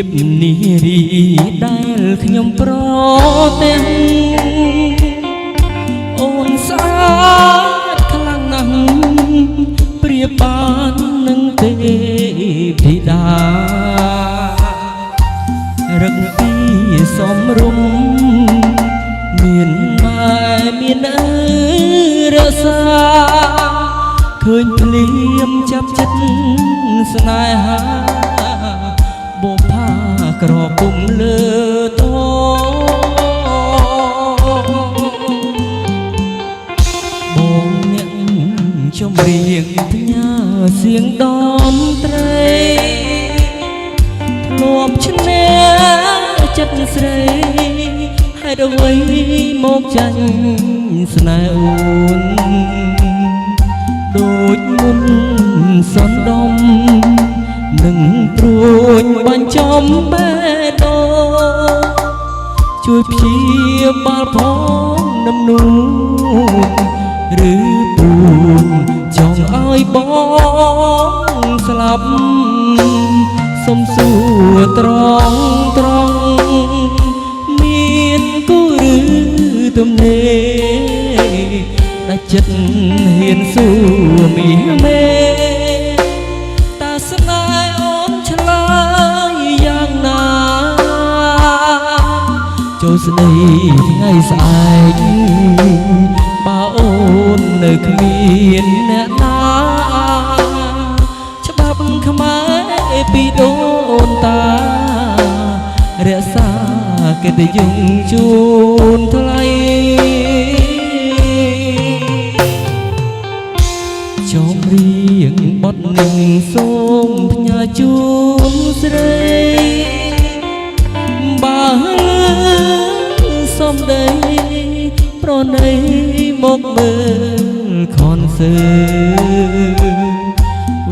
បនារីដែលខ្ញុំប្រទះអូនស្អាតខ្លាំងណាស់ប្រៀបបាននឹងទេពធីតារឹកពីសំរុំមានម៉ែមានឪរសាឃើញភ្លៀមចាប់ចិត្តស្នេហាបុផាក្រពុំលើតបងអ្នកចម្រៀងផ្ញើសៀងតន្ត្រីធ្លាប់ឈ្នះចិត្តស្រីហេតុអ្វីមកចាញ់ស្នេហ៍អូនដូចមុនសន្ដំនឹងព្រួញបាញ់ចំបេះដូងជួយព្យាបាលផងនំនួនឬពូនចង់ឲ្យបងស្លាប់សុំសួរត្រង់មានគូឬទំនេរដាច់ចិត្តហ៊ានសួរមីមេតាស្នេហ៍អូនឆ្លើយយ៉ាងណាចូលស្ដីថ្ងៃស្អែកបើអូននៅគ្មានអ្នកណាច្បាប់ខ្មែរពីដូនតារក្សាកិត្តិយសជូនថ្លៃចំរៀងបទនឹងសូមផ្ញើជូនស្រីបើសំដីប្រណីមកមើលខនសើ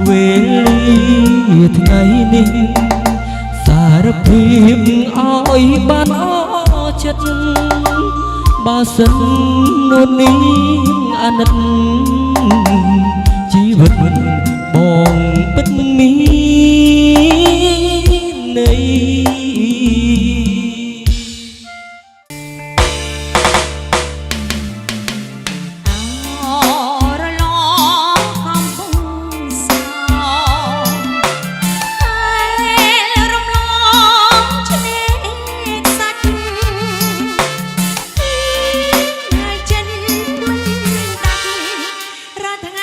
វេលាថ្ងៃនេះសារភាពឲ្យបានអចិត្តបើសិននោះនេះអាណិតជីវិតបងពិតមានន័យថ្ងៃ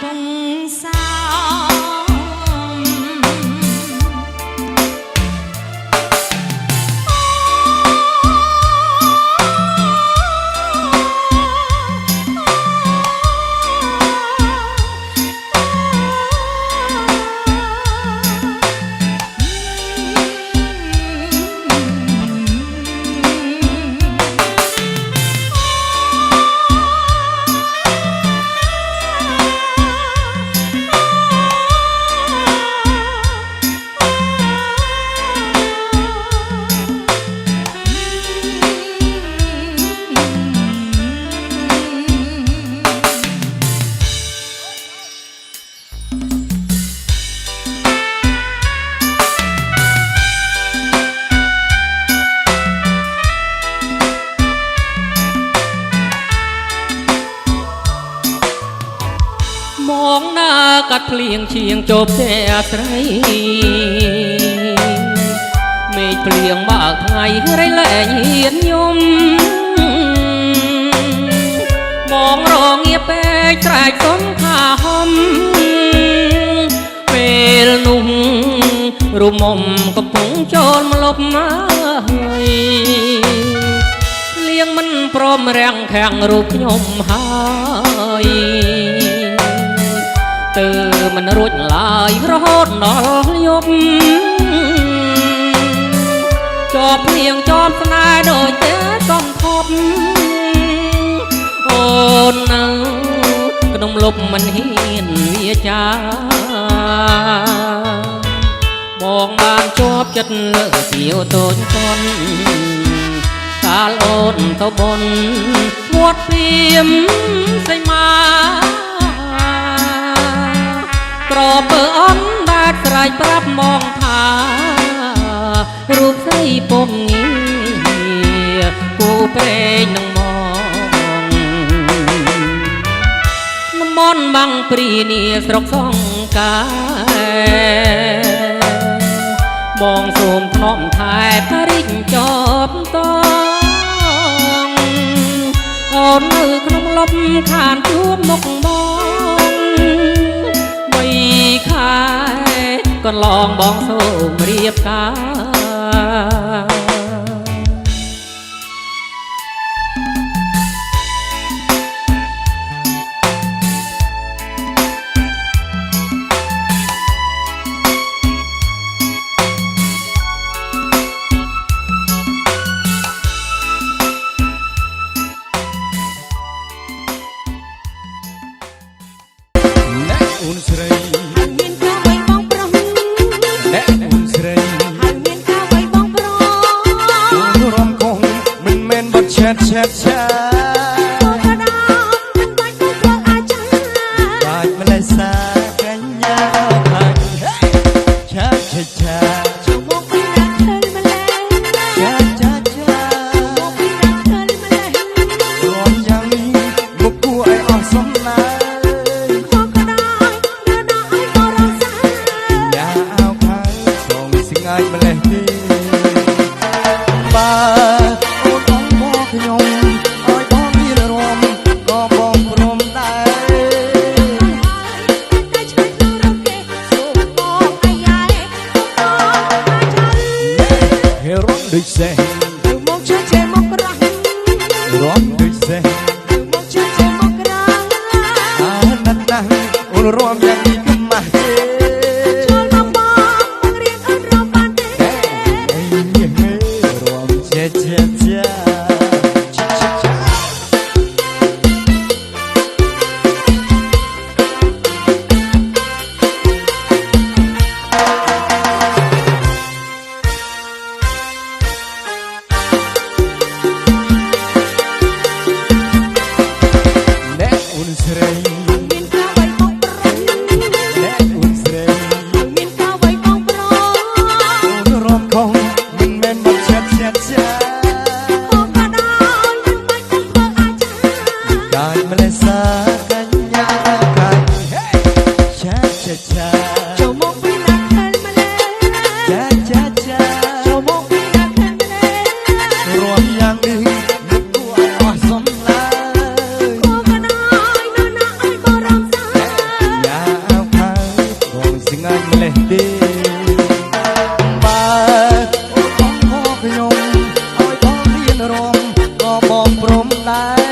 ពងសោมองหน้ากัดเพลียงเชียงจบแต่ស្រីមេឃเพลียงមកថ្ងៃไรแหล่ហ៊ានយំมองรองเงียบពេកត្រែកសុំថាហំពេលនោះរូបមុំកំពុងចូលមកលប់ហើយលៀងមិនព្រមរាំងខាំងរូបខ្ញុំហើយទើមិនរួចឡើយរហូតដល់យប់ជាប់ភ្លៀងជាប់ស្នេហ៍ដូចតែកំថប់អូននៅក្នុងលប់មិនហ៊ានវាចាបងបានជាប់ចិត្តលើសៀវតូចតន់កាលអូនទៅបនវត្តព្រាមសីមាក្រពើអន់បាត់ស្រែកប្រាប់มองថារូបស្រីពងងារគូព្រេងនឹងមងនមនបាំងព្រីនីស្រុកសង្កាបងសូមធ្នមថែបរិញចប់តងអូននៅក្នុងលប់ខានជួបមុខបងខែកន្លងបងសូមរៀបការអូនស្រីមានការໄວបងប្រុសและអូនស្រីហើយមានការໄວបងប្រុសរំកងមិនមែនបត់ឆាតឆាតឆាក៏ដល់មិនបាច់ទៅធ្វើអាចារ្យបាច់ម្លេះសាកញ្ញាបាច់ឆាតឆាតឆាតចូលមកពីណាឃើញម្លេះឆាតឆាតឆាតចូលមកពីណាឃើញម្លេះរំយ៉ាងនេះមកគួរឲ្យអស់សំណាម្លេះទីបាទអូនបងមកខ្ញុំឲ្យបងរៀបរំក៏បងព្រមដែរតែឆ្លៃក្នុងរកគេសូមបងអាយ៉ែហេរំដូចសេះទៅមកជើជែមកក្រះរំដូចសេះទៅមកជើជែមកក្រះអាណិតណាស់អូនរំយ៉ាងនេះគឺម៉ាស់ទេ ចេះទេបើអូនបងខកខ្ញុំឲ្យបងរៀនរំក៏បងព្រមដែរ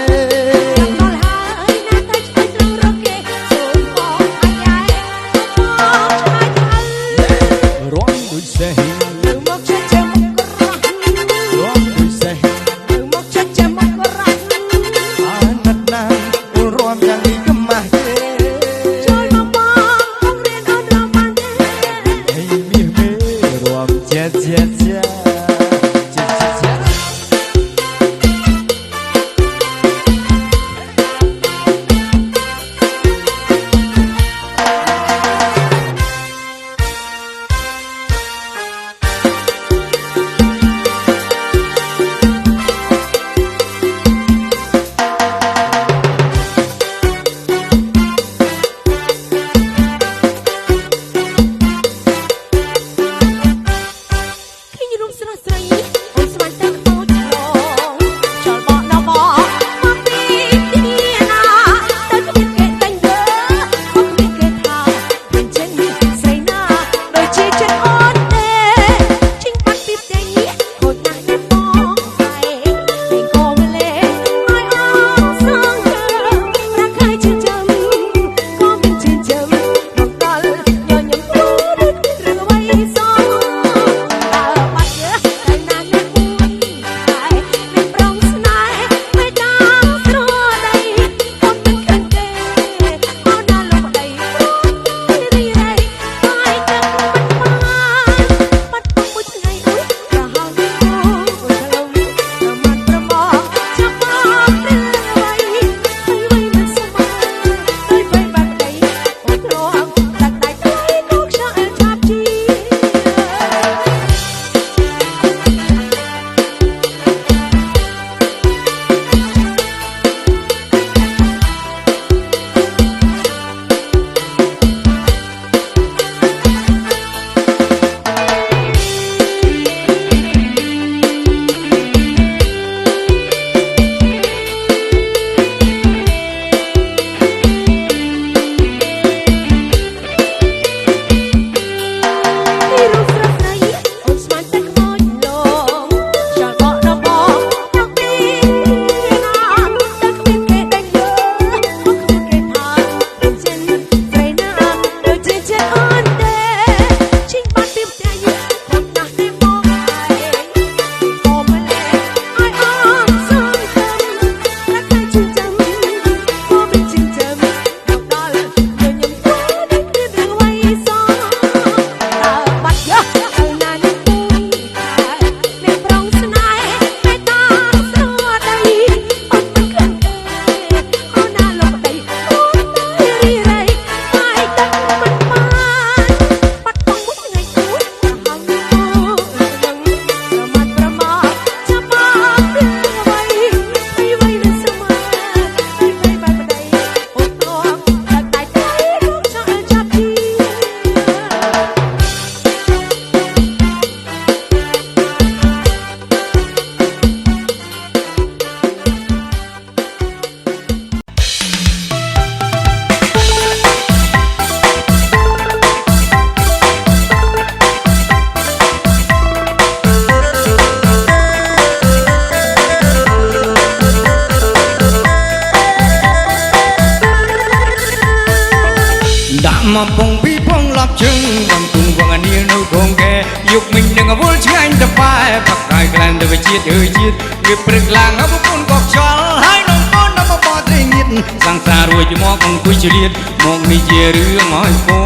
មកពងពីពងឡប់ជើងកំពុងវងនាងនៅកងកែយុគមិញនឹងវល់ឆ្ងាញ់ទៅបែបបាក់កាយក្លែងទៅវិជាតិអើយជាតិវាព្រឹកឡើងអបពុនក៏ខ្យល់ហើយនំកូនដល់បបត្រេងៀតសង្សាររួចមកអង្គុយជលៀតមកនេះជារឿងឲ្យកូ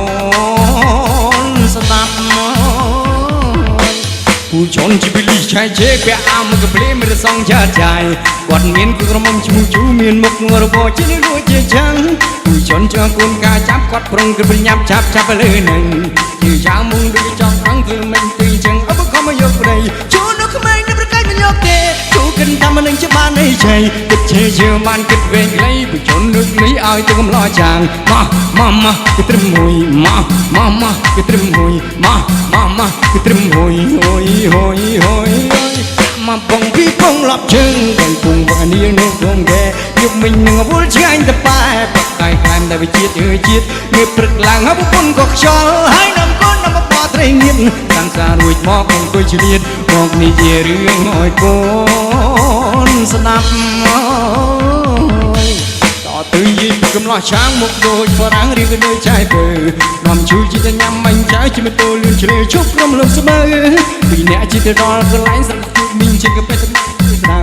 នស្ដាប់ពូជន់ជីវិលឆៃជេពាក់អាមកព្លេមរសងចាចាយគាត់មានគឺក្រមុំឈ្មោះជូមានមុខរបជានេះរួចជាចឹងពូជន់ចង់កូនកាចាប់គាត់ប្រុងគឺប្រញាប់ចាប់លើនឹងជឿចៅមុងដូចចង់អង្គឺមិនទីចឹងអបខំមកយកប្តីជួននៅក្មេងនៅប្រកាយមិនយកទេគូគិនតាមនឹងជាបានអីឆៃគិតជេជឿបានគិតវែងក្លីពូជន់លើកនេះឲ្យទៅកំឡោចាងម៉ាគឺត្រឹមមួយម៉ាគឺត្រឹមមួយម៉ាគឺត្រឹមមួយហួយមកបងពីពងឡប់ជើងកំពុងវងនាងនៅក្នុងកែយុគមិញនឹងវល់ឆ្ងាញ់ទៅបែបកាយក្លែមតែវិជាតិអើយជាតិងើបព្រឹកឡើងហើយប្រពន្ធក៏ខ្យល់ហើយនំ កូននំបត្រីងៀតសង្សាររួចមកអង្គុយឆ្លៀតមកនិយាយរឿងឲ្យកូនស្ដាប់ទៅយីកំឡោះឆាងមកដូចបរាំងរៀងដូចចាយពើនាំជួយជីទៅញ៉ាំមាញ់ចាយជីមិនទូលឿនជ្រេជប់ក្រុមលំស្មើពីអ្នកជីទៅដល់កន្លែងស្រជួបមីងជាកពេតស្ដៅ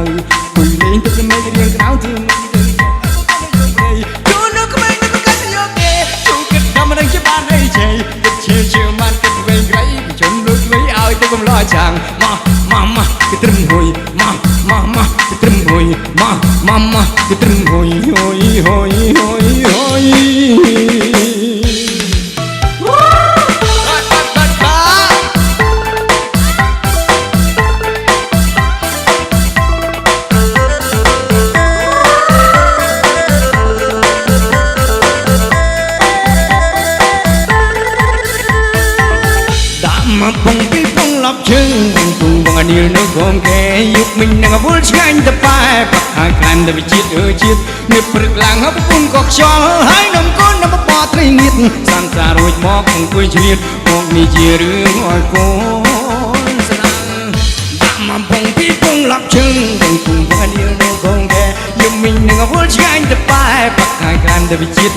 គួយលេងទឹកមេរៀងក្រៅធ្វើមិនទៅចូលនៅក្មេងនៅកាត់យកគេចូលគិតតាមនឹងជាបានអីជ័យគិតជាបានគិតវែងក្រៃជុំលុយលុយឲ្យទៅកំឡោះឆាងម៉ាគេត្រឹមហួយម៉ាគេត្រឹមហួយម៉ាគេត្រឹមហួយហួយហួយហួយហួយមកពងពីពងឡប់ជើងពងវងអានីលនៅក្រុមគេយុគមិញនឹងវល់ឆ្ងាញ់ទៅប៉ែបាក់ហើយខ្លាំងទៅជាតិជាតិនេះព្រឹកឡើងហប់ពុនក៏ខ្យល់ហើយនំកូននំបបត្រីងៀតសង្សាររួចមកអង្គុយឆ្លៀតមកនេះជារឿងឲ្យកូនស្ដាប់ដាក់មកពងពីពងឡប់ជើងពងវងអានីលនៅក្រុមគេយុគមិញនឹងវល់ឆ្ងាញ់ទៅប៉ែបាក់ហើយខ្លាំងទៅជាតិ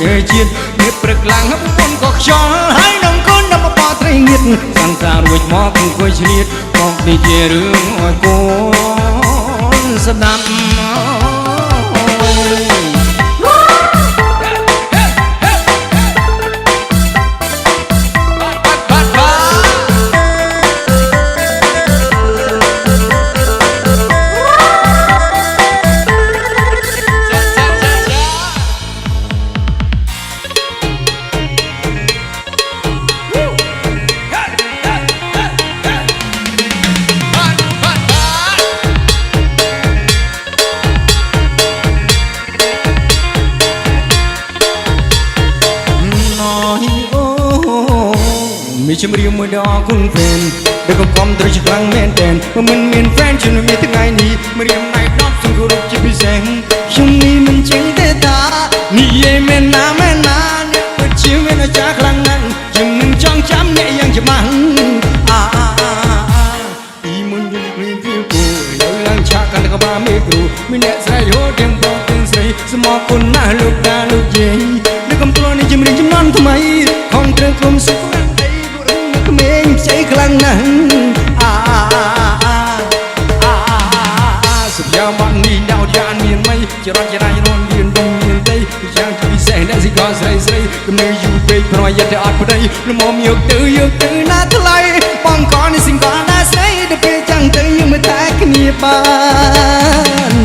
នេះព្រឹកឡើងហប់ពុនក៏ខ្យល់ហើយនំកូននំបបត្រីងៀតសង្សាររួចមកអង្គុយឆ្លៀតមកនេះជារឿងឲ្យកូនស្ដាប់มีชิมรีมวยดอกคุณแฟนเด็กก็คอมตรีจะกลางแมนแทนมันมีแฟนฉันมีทั้งไงนี้มาเรียมในนอกซึ่งกูรู้จะพิเศษช่วงนี้มันเจ๋งแต่ตานี่เย่แม่นาเนี่ยเปิดชิวแม่นาจากกลางนั้นยังมึงจ้องจำเนี่ยยังจะมันอีมันยังกรีฟิวกูแล้วหลังฉากกันก็บ้าไม่กลัวไม่แน่ใจโหดยังบอกเป็นใส่สมองคนหน้าลูกตาลูกเย่เด็กกำตัวนี่จะมีจำนวนทำไมคอนเทนต์กลมสุดเมงใจคลั่งนั้นสุดยอดมันนี่ดาวยานมีไหมจะรอจะได้นอนเรียนดงเรียนได้ยังจะพิเศษได้สิก็ใส่กำเนิดอยู่เป็นเพราะอยากจะอัดไปได้แล้วมองยกตื้อหน้าทลายป้องก่อนในสิ่งก่อนหน้าใส่เด็กเป็นจังตื้อยังไม่แตกกันนี่บ้าน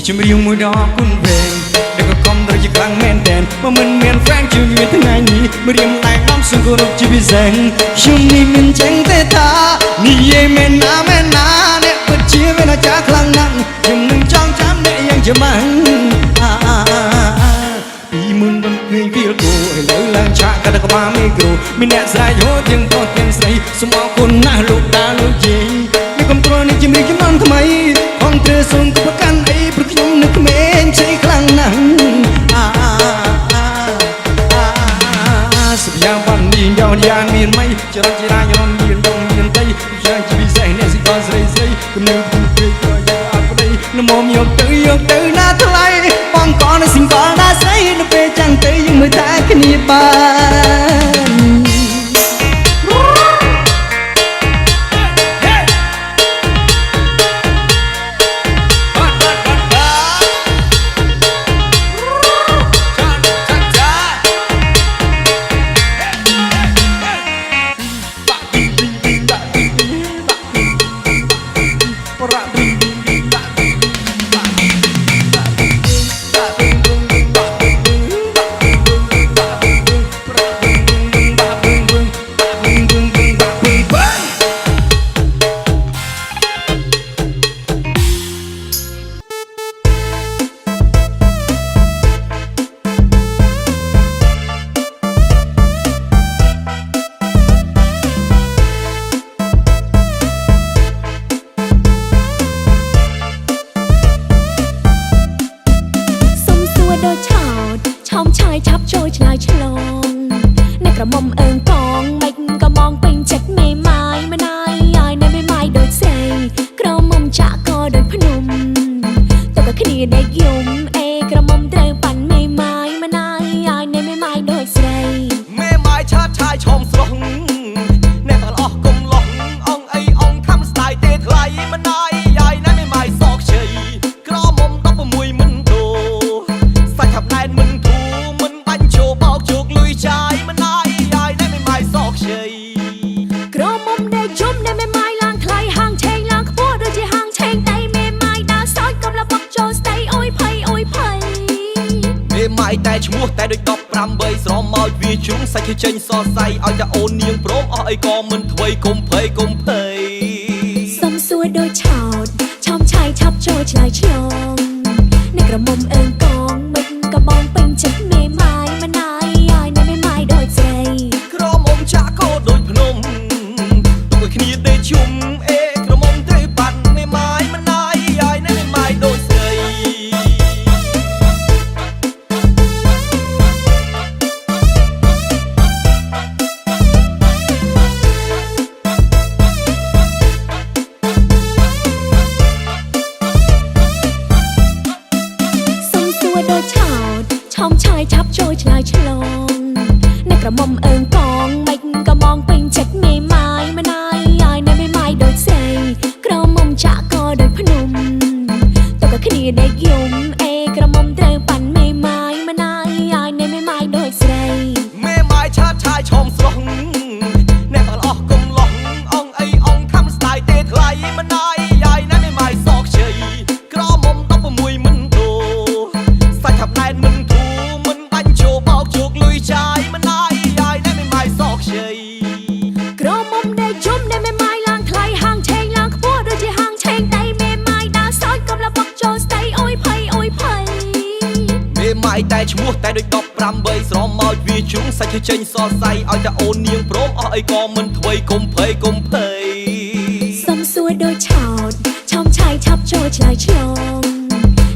ชิมรีมวยดอกคุณเพลงเด็กก็คอมตรีจะกลางแมนแทนว่ามันเมียนแฟนชื่อมีทั้งไงนี้มาเรียมในน้ำซึ่งกูรู้จะพิเศษช่วงนี้มันเจ๋งแต่ตานี่เย่แม่นาเนี่ยเปิดชีวิตนาจากกลางนั้นยังมึงจ้องจำเนี่ยยังจะมันปีมึงบนเงยฟิลกูแล้วหลังฉากกันก็มาไม่กลัวไม่แน่ใจโหดยังพอเทียนใส่สมองคนหน้าลูกตาลูกเย่ในคำตัวนี้จะมีจำนวนทำไมห้องเธอส่งกับประกันไอ้พวกยมนึกเมนใช้ครั้งนั้นสับยางวันนี้ยาวยานมีไหมจะรักจะได้ยอมยืนตรงยืนใจยังจะพิเศษเนี่ยสิก่อนใส่กำเนิดผู้เกิดก็ยังอัดไปได้น้ำมอมยกตื้อหน้าทลายป้องก่อนในสิ่งก่อนหน้าใส่นับเป็นจังตื้อยังไม่แตกกันนี่บ้าน โดยชาวชอมชายชับโชยชลายฉลองในกระหม่อมเอิงกองไม่ก็มองเป็นจัดไม่ไม้มานายยายในไม่ไม้โดยเซกระหม่อมจะก็โดยพนมตัวก็คดีได้ยมกระหม่อมเตยปั่นไม่ไม้มานายยายในไม่ไม้โดยเซไม่ไม้ชาติชายชมสรงแน่ตลอดกลมหลงองไอองทำสไตล์เตะไทยมานายยายในไม่ไม้ซอกเฉยกระหม่อมต้องประมวยมึนโตใส่ขับแนนมึนทูมึนบันโชบอกโจกลุยใจมานายยายในไม่ไม้ซอกเฉยกระหม่อมได้จุ่มในไม่ไม้ล้างคลายห่างเชงล้างขบวนโดยที่ห่างเชงไตไม่ไม้ดาซอยกำลังปักโจสไตโอ้ยไผ่โอ้ยไผ่ไม่ไม้แต่ชั่วแต่โดยตบรำใบสรอมมาวีชุงใส่เชงซอใส่เอาจะโอนเนียงพร้อมเอาไอ้กอมันถวยกุมเพยกุมเพยสมสวยโดยชาวชอมชายชับโจชลายฉลองในกระหม่อมเอิงกองมึงกระบองเป็นจัดไม่ไม้มานายยายในไม่ไม้โดยใจกระหม่อมจะก็โดยพนมตัวขณีได้ชุ่มกระหม่อมเตยปั่นไม่ไม้มานายยายในไม่ไม้โดยใจโดยชาวชอมชายชับโจยชลายฉลองในกระหม่อมเอิงกองไม่ก็มองเป็นจัดไม่ไม้มานายยายในไม่ไม้โดยเซกระหม่อมจะก็โดยพนมตัวก็คดีได้ยมกระหม่อมเตยปั่นไม่ไม้มานายยายในไม่ไม้โดยเซไม่ไม้ชาติชายชมสรงแน่ตลอดกลมหลงองไอองทำสไตล์เตะไทยมานายยายในไม่ไม้ซอกเฉยกระหม่อมต้องประมวยมึนโตขับแนนมึนทูมึนบันโชบอกโจกลุยใจมันนายยายในไม่ไม้ซอกเฉยกระหม่อมได้จุ่มในไม่ไม้ล้างคลายห่างเชงล้างขบวนโดยที่ห่างเชงไตไม่ไม้ดาซอยกำลังปักโจสไตโอ้ยไผ่โอ้ยไผ่ไม่ไม้แต่ชั่วแต่โดยตบรำใบสรอมมาวีชุงใส่เชงซอใส่เอาจะโอนเนียงพร้อมเอาไอ้กอมันถวยกุมเพยกุมเพยสมสวยโดยชาวชอมชายชับโจยชลายฉลอง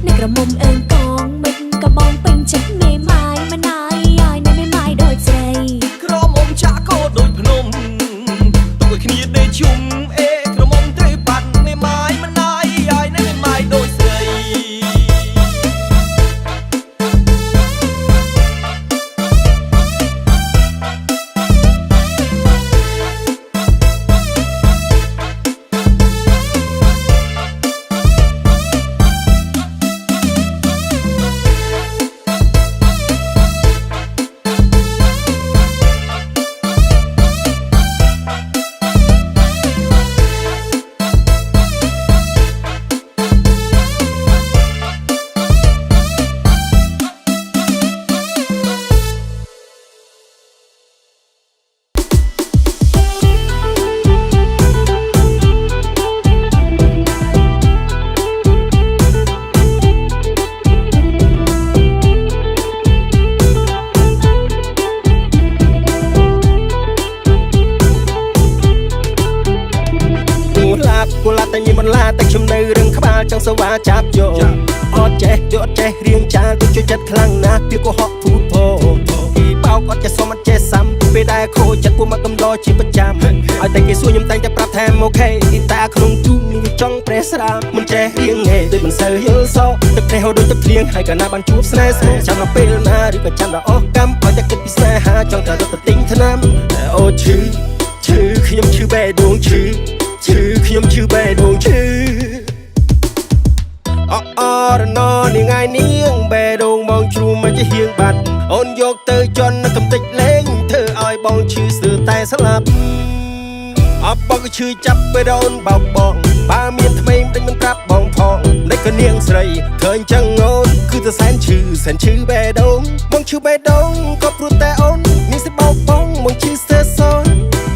ในกระหม่อมเอิงกองไม่กระบองเป็นจัดไม่ไม้มานายยายในไม่ไม้โดยใจกระหม่อมจะก็โดยพนมตัวขณีได้ชุ่มกระหม่อมเตยปั่นไม่ไม้มานายยายในไม่ไม้โดยใจกูลาแต่ยิมันลาแต่ชมในเรื่องขบาจังสว่าจับโยอดเจโยดเจเรียงจานตัวช่วยจัดครั้งนะเพียงก็หอบพูดโผอีเป้าก็จะสมันเจซ้ำไปได้โคจัดกูมากำลอชีประจำเอาแต่กี่ส่วนยำแต่งจะปรับแทนโอเคอีตาขนมจุ้งมีจ้องเปรสรามมันเจเรียงเงยโดยมันเสือเยอะโซ่ตึกในหัวโดยจะเพียงให้กันหน้าบันจูบสไนส์จำเราเป็นมาหรือก็จำเราออกกำเอาจะเก็บพิเศษหาจ้องแต่เราติงเท่านั้นโอ้ชื่อขยำชื่อแบดวงชื่อขยำชื่อแบดวงชื่ออ๋อระนอนี่ไงเนียงแบดวงมองชูมันจะเฮียงบัดโอนยกเตยจนนักกำติกเล้งเธออ้อยบองชื่อสื่อแต่สลับบอกก็ชื่อจับไปโดนเบาบองป้าเมียทำไมไม่มันกลับบองพองได้ก็เนียงใส่เคยจังโอนคือจะแสนชื่อแบดวงมองชื่อแบดวงก็ปลุกแต่โอนมีสิบเบาบองมองชื่อเสือซ้อน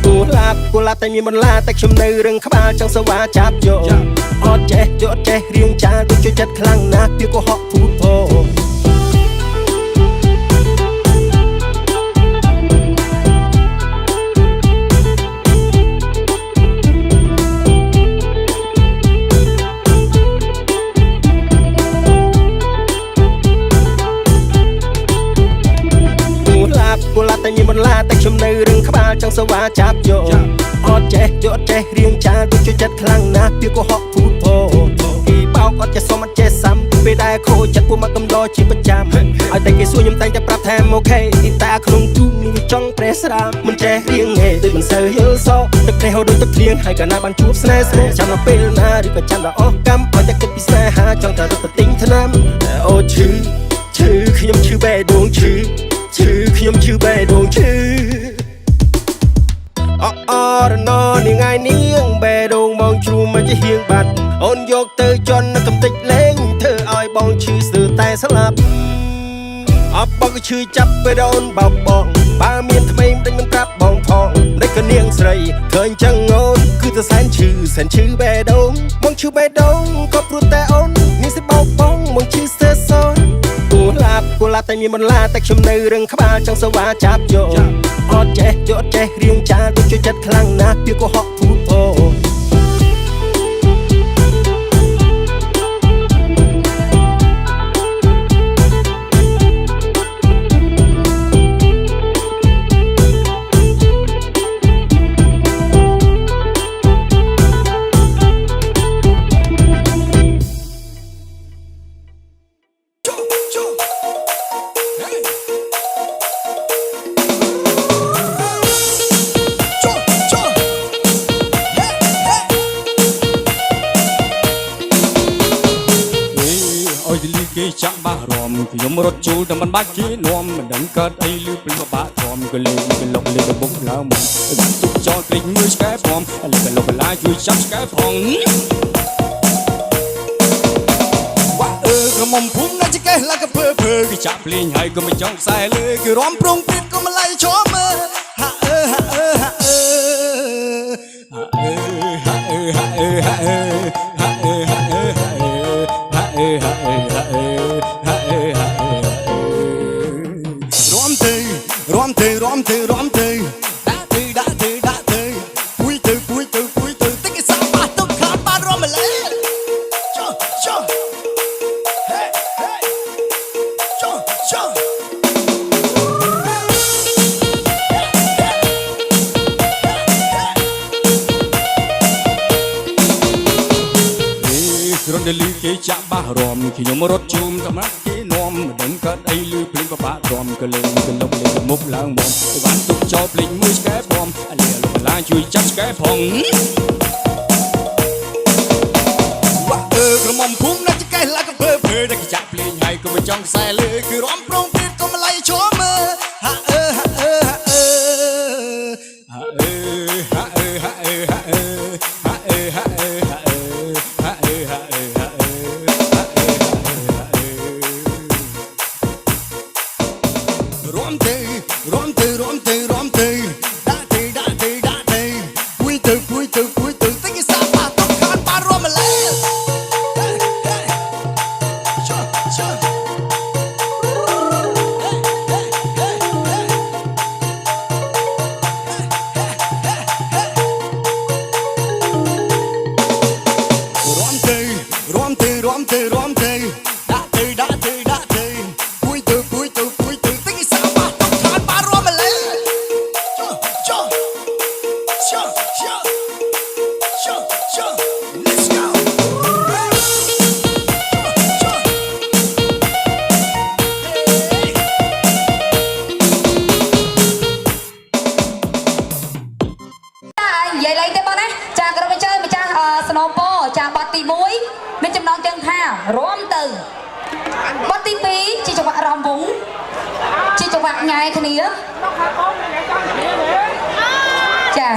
กูลาแต่มีมันลาแต่ชมในเรื่องขบาจังสว่าจับโยอดเจโยดเจเรียงจานตัวช่วยจัดครั้งนะเพียงก็หอบพูดโผ បន្លាតែខ្ញុំនៅរឹងក្បាលចង់សវ៉ាចាប់យកអត់ចេះយកអត់ចេះរៀងចាទូជួយចិត្តខ្លាំងណាស់ពីកុហកភូតពោពីបោកអត់ចេះសុំអត់ចេះសាំពេលដែលខូចចិត្តពួកមកកំដរជាប្រចាំឲ្យតែគេសួរខ្ញុំតែងតែប្រាប់ថាអូខេទីតាក្នុងទូនេះវាចង់ប្រេះស្រាមមិនចេះរៀងហេដូចមិនសូវយល់សោទឹកនេះហូរដូចទឹកភ្លៀងហើយកាលណាបានជួបស្នេហ៍ស្នេហ៍ចាំដល់ពេលណាឬក៏ចាំដល់អស់កម្មឲ្យតែគិតពីស្នេហាចង់តែរត់ទៅទិញថ្នាំអូឈឺខ្ញុំឈឺបេះដូងឈឺខ្ញុំឈឺបេះដូងឈឺអរណនាងឯនាងបេះដូងបងជ្រូមិនជាហៀងបាត់អូនយកទៅជន់កំតិចលេងធ្វើឲ្យបងឈឺស្ទើរតែស្លាប់អបបងក៏ឈឺចាប់បេះដូងបោកបងបើមានថ្មីមិនមិនប្រាប់បងផងតែក៏នាងស្រីឃើញចឹងអូនគឺតែសែនឈឺបេះដូងបងឈឺបេះដូងក៏ព្រោះតែអូននេះសិបោកបងបងឈឺស្ទើរសនគូឡាប់តែមានបន្លាតែខ្ញុំនៅរឹងក្បាលចង់សវ៉ាចាប់យកអត់ចេះយកអត់ចេះរៀងចាទូជួយចិត្តខ្លាំងណាស់ពីកុហកភូតពោគេចាក់បារម្ភខ្ញុំរត់ជួលតែមិនបាច់គេនាំមិនដឹងកើតអីលឺព្រឹកបាក់ធំក៏លេងក៏លុកលេងទៅបុកឡើងមកបានទុកចោលពេញមើលឆ្កែព្រមលេងក៏លុកឡាជួយចាប់ឆ្កែផងវ៉ាក្រមុំភូមិណាឆ្កែឡាកពើគេចាក់ភ្លេងហើយក៏មិនចង់ខ្សែលើគេរំប្រងពេតក៏មិនឡៃឈមមើលហារំទេដាក់ទេពួយទៅតិចសាបាទុកខាត់បានរំលេចុះហេចុះរំដលីគេចាក់បារម្ភខ្ញុំរត់ជុំសម្រាប់គេនាំមិនដឹងកើតអីលឺភ្លេងបបាក់រំក៏លេងក៏លុកលេងមុខឡើងមកបានទុកចោលភ្លេងមួយឆ្កែព្រមលាលុកឡាជួយចាប់ឆ្កែផងវ៉ាក្រមុំភូមិណាឆ្កែឡាកពើតែគេចាក់ភ្លេងហើយក៏មិនចង់ខ្សែលើគឺរំប្រងពេតក៏មិនឡៃឈមមើលរំទេដាក់ទេពួយទៅតិចសាបាទុកខាត់បានរំលេរំទេដាក់ទេពួយទៅតិចសាបាទុកខាត់បានរំលេLet's go និយាយលេងទេបងណាចាក្រុមអញ្ជើញម្ចាស់ស្នូប៉ូចាបទទី1មានចំណងជើងថារួមទៅបទទី2ជាចង្វាក់រំវងជាចង្វាក់ញ៉ែគ្នាចា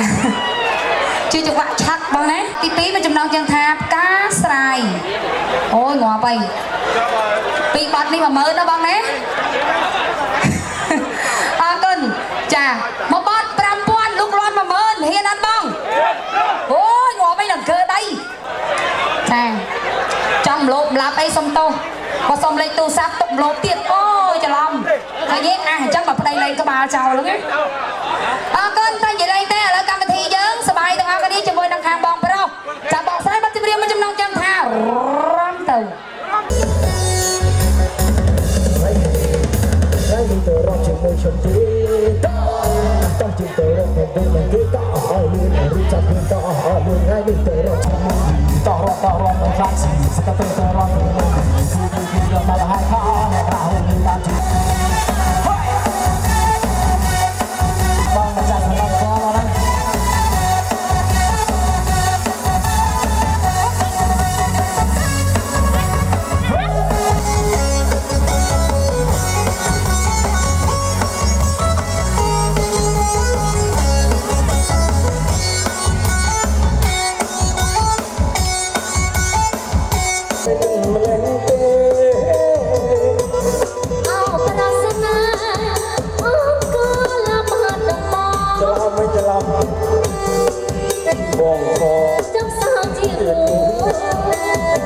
ជាចង្វាក់ឆាក់បងណាទី2មានចំណងជើងថាផ្កាស្រ័យអូយងាប់ហើយពីបទនេះ10000ណាបងណាអរគុណចាមកបទ5000លោករាន់10000ហ៊ានអត់បងអូយងាប់ហើយដល់កើដៃចាចង់ម្លោបម្លាប់អីសុំទោសបើសុំលេខទូរស័ព្ទទុកម្លោបទៀតអូយច្រឡំហើយយើងអញ្ចឹងបើប្តីលេងក្បាលចោលហ្នឹងអរគុណតែនិយាយលេងទេឥឡូវកម្មវិធីយើងសប្បាយទាំងអស់គ្នាជាមួយនឹងខាងបងប្រុសចាបងស្រីបាត់ជម្រាបមួយចំណងចាំថារំទៅហើយទៅរត់ជាមួយខ្ញុំទេ เอาปราศนาอ้อมกอละบาดดอกมองจับสาวที่หู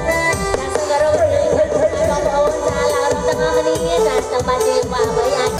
จากสกรณีของพระองค์จาลาตมณีจากสบัติว่าไว้อัน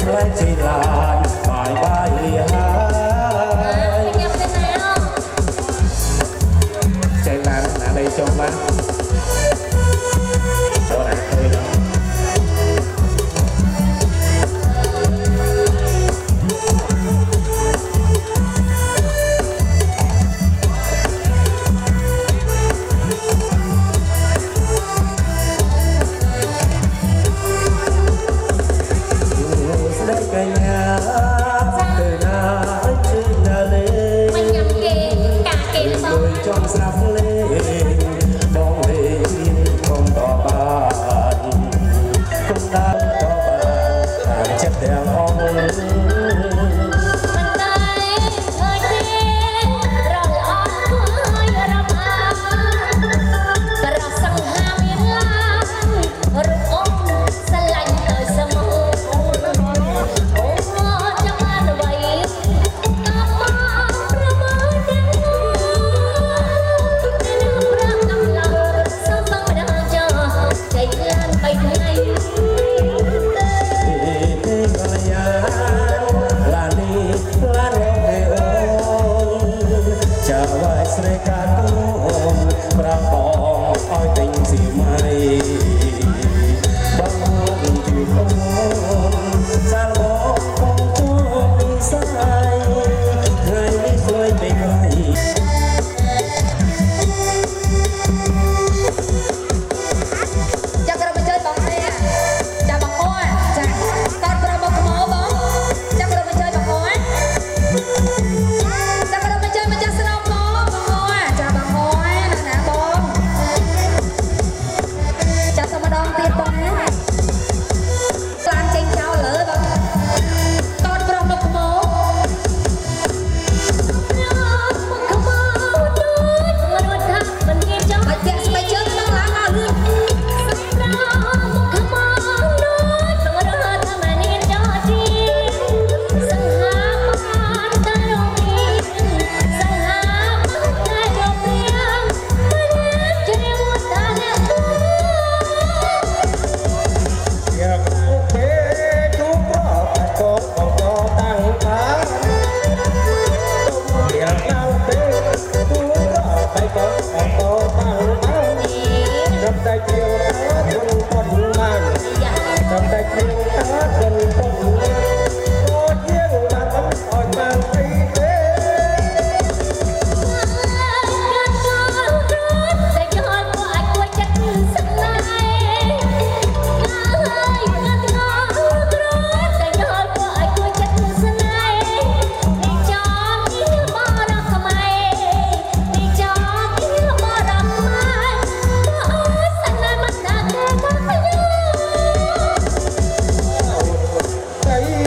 ខ្លែងជិះឡានបាយបាយលាហើយ ញ៉ាំទៅណា ចេញឡានណាដីចុះមកចូលណាឃើញស្រាប់លេងបងលេងកុំតបានកុំដើរតបានចិត្តទាំងអស់ មិនដែរឃើញទេរលអត់គួរឲ្យរំអាប្រសង្ហាមានឡារូបអង្គស្រឡាញ់ដោយសមូលអូចាំបានអ្វីក៏មកប្រមើលទាំង ស្នេហ៍កាត់អូនប្រាប់បងឲ្យទិញសៀវម៉ៃបងជួយអូនសាលបងជួបនិស័យថ្ងៃនេះស្រួយពេកហើយ Hãy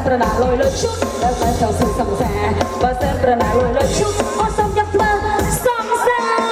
ប្រណាលុយលើឈុតដែលតែចូលសុខសង្សារបើសិនប្រណាលុយលើឈុតអត់សំយ៉ាងធ្វើសង្សារ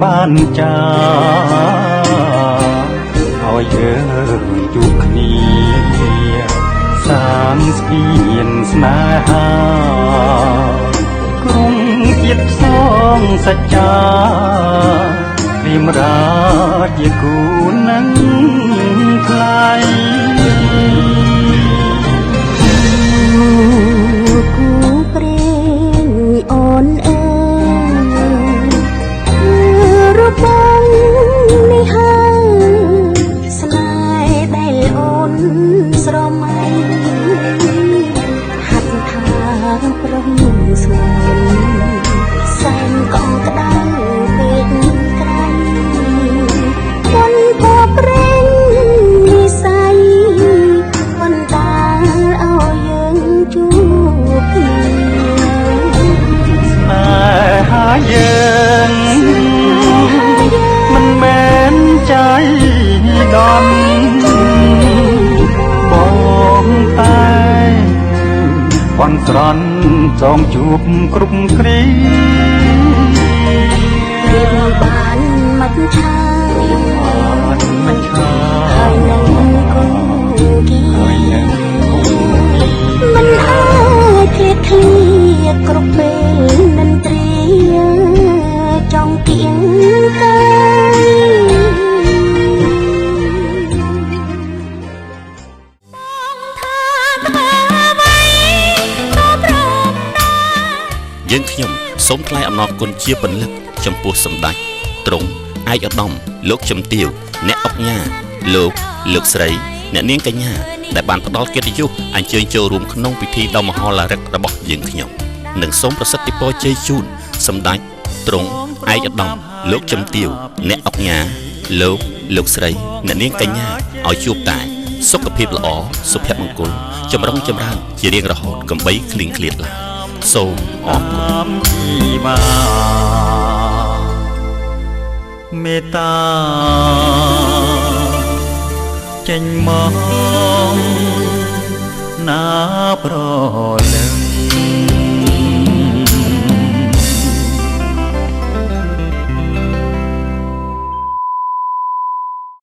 បានចាឲ្យយើងជួបគ្នាសាងស្ពានស្នេហាក្រុងជាតិផ្សងសច្ចាព្រាមរាជាគូនឹងថ្លៃគូព្រេងអូនអើយបងនេះហើយស្នេហ៍ដែលអូនស្រមៃហាត់ថាប្រងស្នេហ៍សែនកងក្តៅពេកក្រៃមិនពព្រេងនិស័យបណ្ដាលឲ្យយើងជួបគ្នាស្នេហាយើងមិនមែនใจដន់បងតែបន់ស្រន់ចងជួបគ្រប់គ្រារៀបបានមិនឆាយមិនឆាយគូគីមិនអាចឃ្លាតឃ្លាគ្រប់ពេលនឹងត្រៀចង់គៀងកាយយើងខ្ញុំសូមថ្លែងអំណរគុណជាពន្លឹកចំពោះសម្ដេចទ្រង់ឯកឧត្តមលោកជំទាវអ្នកអុកញ៉ាលោកស្រីអ្នកនាងកញ្ញាដែលបានផ្ដល់កិត្តិយសអញ្ជើញចូលរួមក្នុងពិធីដ៏មហោឡារិករបស់យើងខ្ញុំនិងសូមប្រសិទ្ធពរជ័យជូនសម្ដេចទ្រង់ឯកឧត្តមលោកជំទាវអ្នកអុកញ៉ាលោកស្រីអ្នកនាងកញ្ញាឲ្យជួបតែសុខភាពល្អសុភមង្គលចម្រុងចម្រើនជារៀងរហូតកំបីគ្លៀងគ្លាតឡើយសូមអរគុណជីវាមេត្តាចេញមកណាប្រ